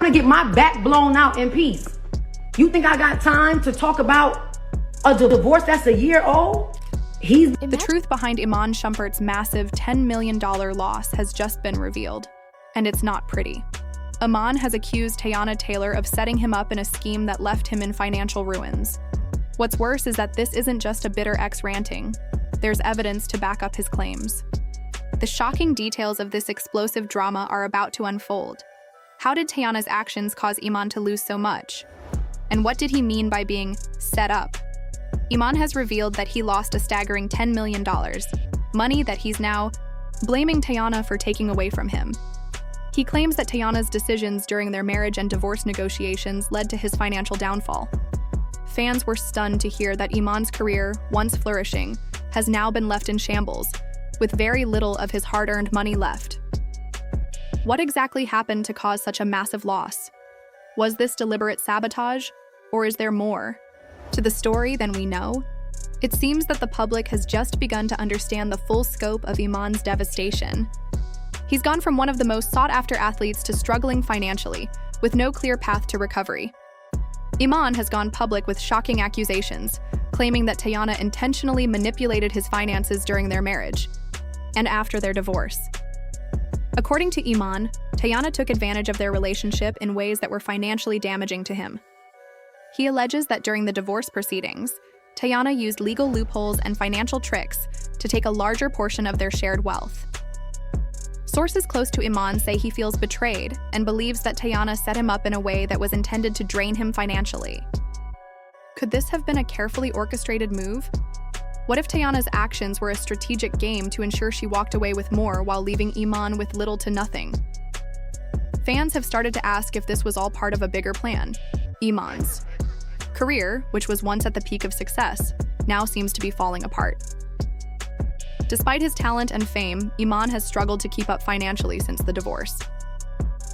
to get my back blown out in peace. You think I got time to talk about a divorce that's a year old? The truth behind Iman Shumpert's massive $10 million loss has just been revealed, and it's not pretty. Iman has accused Teyana Taylor of setting him up in a scheme that left him in financial ruins. What's worse is that this isn't just a bitter ex ranting. There's evidence to back up his claims. The shocking details of this explosive drama are about to unfold. How did Teyana's actions cause Iman to lose so much? And what did he mean by being set up? Iman has revealed that he lost a staggering $10 million, money that he's now blaming Teyana for taking away from him. He claims that Teyana's decisions during their marriage and divorce negotiations led to his financial downfall. Fans were stunned to hear that Iman's career, once flourishing, has now been left in shambles, with very little of his hard-earned money left. What exactly happened to cause such a massive loss? Was this deliberate sabotage, or is there more to the story than we know? It seems that the public has just begun to understand the full scope of Iman's devastation. He's gone from one of the most sought-after athletes to struggling financially, with no clear path to recovery. Iman has gone public with shocking accusations, claiming that Teyana intentionally manipulated his finances during their marriage and after their divorce. According to Iman, Teyana took advantage of their relationship in ways that were financially damaging to him. He alleges that during the divorce proceedings, Teyana used legal loopholes and financial tricks to take a larger portion of their shared wealth. Sources close to Iman say he feels betrayed and believes that Teyana set him up in a way that was intended to drain him financially. Could this have been a carefully orchestrated move? What if Teyana's actions were a strategic game to ensure she walked away with more while leaving Iman with little to nothing? Fans have started to ask if this was all part of a bigger plan. Iman's career, which was once at the peak of success, now seems to be falling apart. Despite his talent and fame, Iman has struggled to keep up financially since the divorce.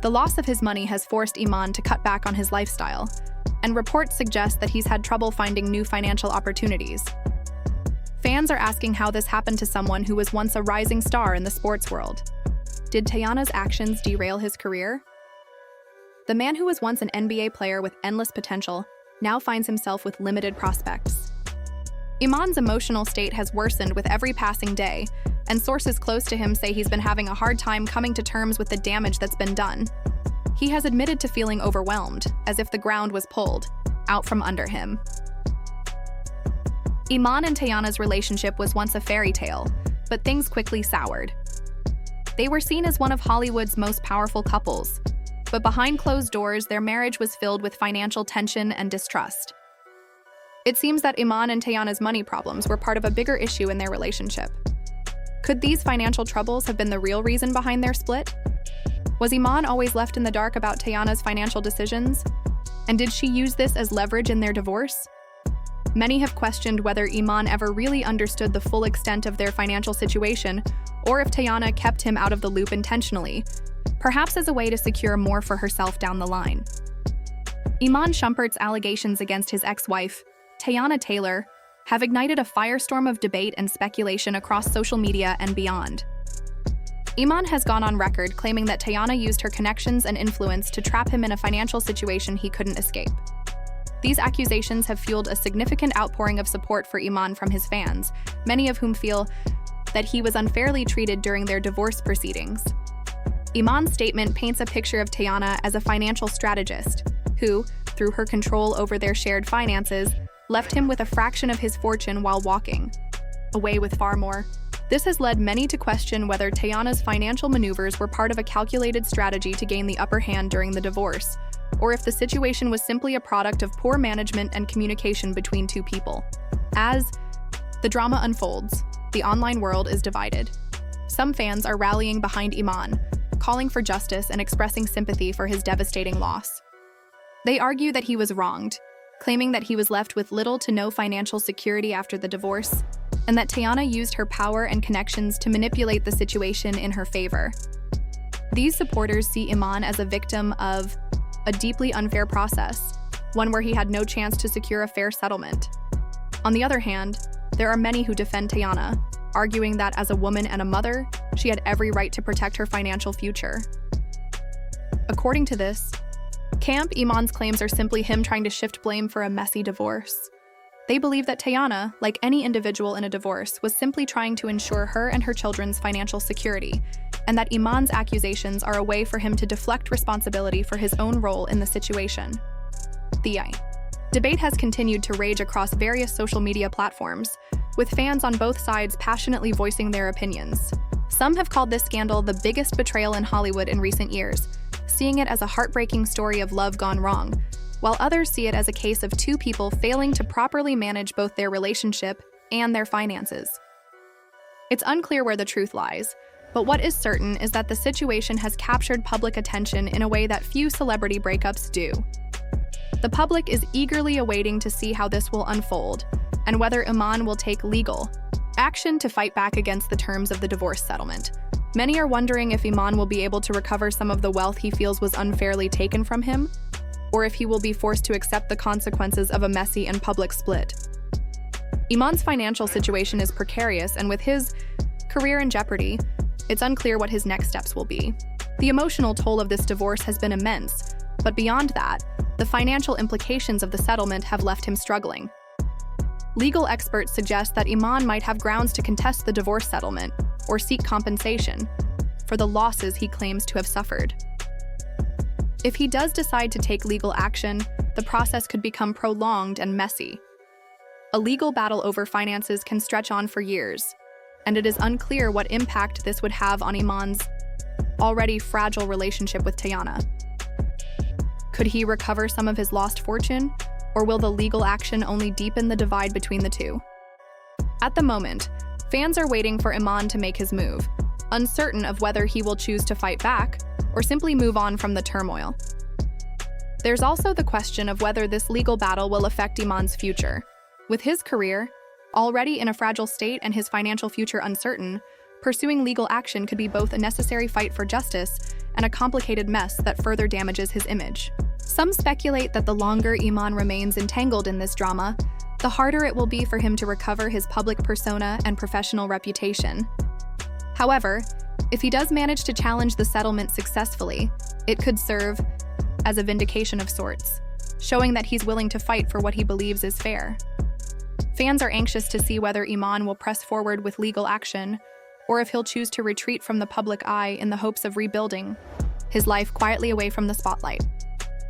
The loss of his money has forced Iman to cut back on his lifestyle, and reports suggest that he's had trouble finding new financial opportunities. Fans are asking how this happened to someone who was once a rising star in the sports world. Did Teyana's actions derail his career? The man who was once an NBA player with endless potential now finds himself with limited prospects. Iman's emotional state has worsened with every passing day, and sources close to him say he's been having a hard time coming to terms with the damage that's been done. He has admitted to feeling overwhelmed, as if the ground was pulled out from under him. Iman and Teyana's relationship was once a fairy tale, but things quickly soured. They were seen as one of Hollywood's most powerful couples, but behind closed doors, their marriage was filled with financial tension and distrust. It seems that Iman and Teyana's money problems were part of a bigger issue in their relationship. Could these financial troubles have been the real reason behind their split? Was Iman always left in the dark about Teyana's financial decisions? And did she use this as leverage in their divorce? Many have questioned whether Iman ever really understood the full extent of their financial situation, or if Teyana kept him out of the loop intentionally, perhaps as a way to secure more for herself down the line. Iman Shumpert's allegations against his ex-wife, Teyana Taylor, have ignited a firestorm of debate and speculation across social media and beyond. Iman has gone on record claiming that Teyana used her connections and influence to trap him in a financial situation he couldn't escape. These accusations have fueled a significant outpouring of support for Iman from his fans, many of whom feel that he was unfairly treated during their divorce proceedings. Iman's statement paints a picture of Teyana as a financial strategist who, through her control over their shared finances, left him with a fraction of his fortune while walking away with far more. This has led many to question whether Teyana's financial maneuvers were part of a calculated strategy to gain the upper hand during the divorce, or if the situation was simply a product of poor management and communication between two people. As the drama unfolds, the online world is divided. Some fans are rallying behind Iman, calling for justice and expressing sympathy for his devastating loss. They argue that he was wronged, claiming that he was left with little to no financial security after the divorce, and that Teyana used her power and connections to manipulate the situation in her favor. These supporters see Iman as a victim of a deeply unfair process, one where he had no chance to secure a fair settlement. On the other hand, there are many who defend Teyana, arguing that as a woman and a mother, she had every right to protect her financial future. According to this, Camp Iman's claims are simply him trying to shift blame for a messy divorce. They believe that Teyana, like any individual in a divorce, was simply trying to ensure her and her children's financial security, and that Iman's accusations are a way for him to deflect responsibility for his own role in the situation. The debate has continued to rage across various social media platforms, with fans on both sides passionately voicing their opinions. Some have called this scandal the biggest betrayal in Hollywood in recent years, seeing it as a heartbreaking story of love gone wrong, while others see it as a case of two people failing to properly manage both their relationship and their finances. It's unclear where the truth lies, but what is certain is that the situation has captured public attention in a way that few celebrity breakups do. The public is eagerly awaiting to see how this will unfold, and whether Iman will take legal action to fight back against the terms of the divorce settlement. Many are wondering if Iman will be able to recover some of the wealth he feels was unfairly taken from him, or if he will be forced to accept the consequences of a messy and public split. Iman's financial situation is precarious, and with his career in jeopardy, it's unclear what his next steps will be. The emotional toll of this divorce has been immense, but beyond that, the financial implications of the settlement have left him struggling. Legal experts suggest that Iman might have grounds to contest the divorce settlement or seek compensation for the losses he claims to have suffered. If he does decide to take legal action, the process could become prolonged and messy. A legal battle over finances can stretch on for years, and it is unclear what impact this would have on Iman's already fragile relationship with Teyana. Could he recover some of his lost fortune, or will the legal action only deepen the divide between the two? At the moment, fans are waiting for Iman to make his move, uncertain of whether he will choose to fight back or simply move on from the turmoil. There's also the question of whether this legal battle will affect Iman's future. With his career already in a fragile state and his financial future uncertain, pursuing legal action could be both a necessary fight for justice and a complicated mess that further damages his image. Some speculate that the longer Iman remains entangled in this drama, the harder it will be for him to recover his public persona and professional reputation. However, if he does manage to challenge the settlement successfully, it could serve as a vindication of sorts, showing that he's willing to fight for what he believes is fair. Fans are anxious to see whether Iman will press forward with legal action, or if he'll choose to retreat from the public eye in the hopes of rebuilding his life quietly away from the spotlight.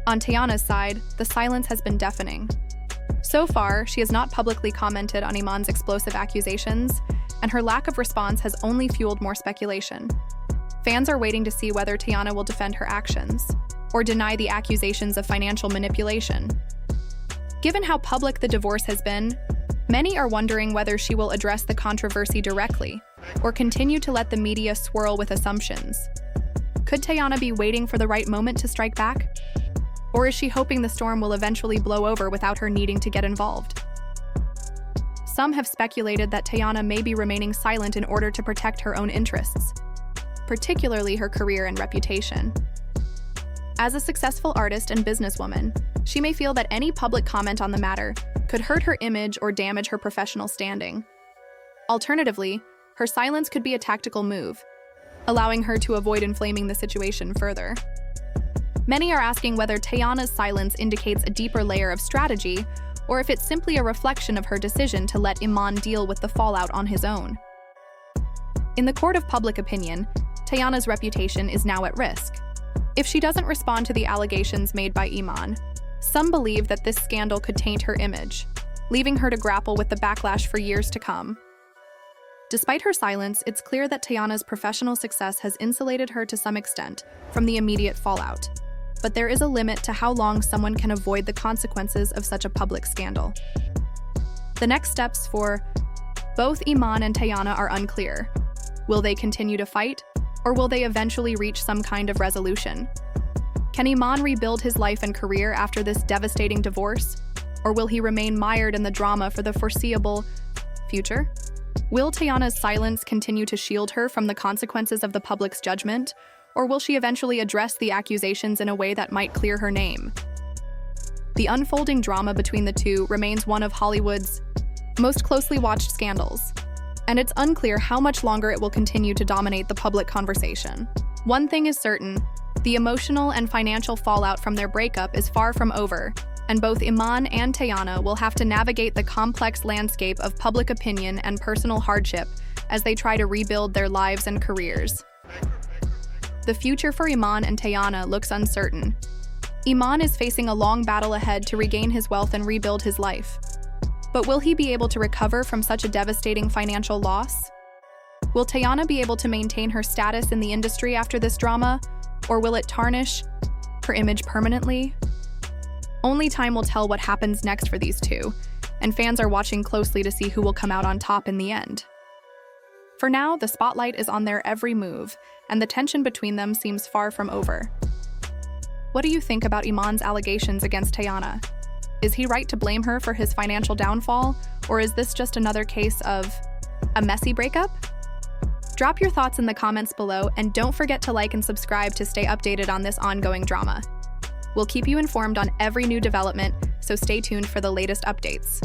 On Teyana's side, the silence has been deafening. So far, she has not publicly commented on Iman's explosive accusations, and her lack of response has only fueled more speculation. Fans are waiting to see whether Teyana will defend her actions, or deny the accusations of financial manipulation. Given how public the divorce has been, many are wondering whether she will address the controversy directly, or continue to let the media swirl with assumptions. Could Teyana be waiting for the right moment to strike back? Or is she hoping the storm will eventually blow over without her needing to get involved? Some have speculated that Teyana may be remaining silent in order to protect her own interests, particularly her career and reputation. As a successful artist and businesswoman, she may feel that any public comment on the matter could hurt her image or damage her professional standing. Alternatively, her silence could be a tactical move, allowing her to avoid inflaming the situation further. Many are asking whether Teyana's silence indicates a deeper layer of strategy, or if it's simply a reflection of her decision to let Iman deal with the fallout on his own. In the court of public opinion, Teyana's reputation is now at risk. If she doesn't respond to the allegations made by Iman, some believe that this scandal could taint her image, leaving her to grapple with the backlash for years to come. Despite her silence, it's clear that Teyana's professional success has insulated her to some extent from the immediate fallout. But there is a limit to how long someone can avoid the consequences of such a public scandal. The next steps for both Iman and Teyana are unclear. Will they continue to fight, or will they eventually reach some kind of resolution? Can Iman rebuild his life and career after this devastating divorce, or will he remain mired in the drama for the foreseeable future? Will Teyana's silence continue to shield her from the consequences of the public's judgment, or will she eventually address the accusations in a way that might clear her name? The unfolding drama between the two remains one of Hollywood's most closely watched scandals, and it's unclear how much longer it will continue to dominate the public conversation. One thing is certain, The emotional and financial fallout from their breakup is far from over, and both Iman and Teyana will have to navigate the complex landscape of public opinion and personal hardship as they try to rebuild their lives and careers. The future for Iman and Teyana looks uncertain. Iman is facing a long battle ahead to regain his wealth and rebuild his life. But will he be able to recover from such a devastating financial loss? Will Teyana be able to maintain her status in the industry after this drama, or will it tarnish her image permanently? Only time will tell what happens next for these two, and fans are watching closely to see who will come out on top in the end. For now, the spotlight is on their every move, and the tension between them seems far from over. What do you think about Iman's allegations against Teyana? Is he right to blame her for his financial downfall, or is this just another case of a messy breakup? Drop your thoughts in the comments below, and don't forget to like and subscribe to stay updated on this ongoing drama. We'll keep you informed on every new development, so stay tuned for the latest updates.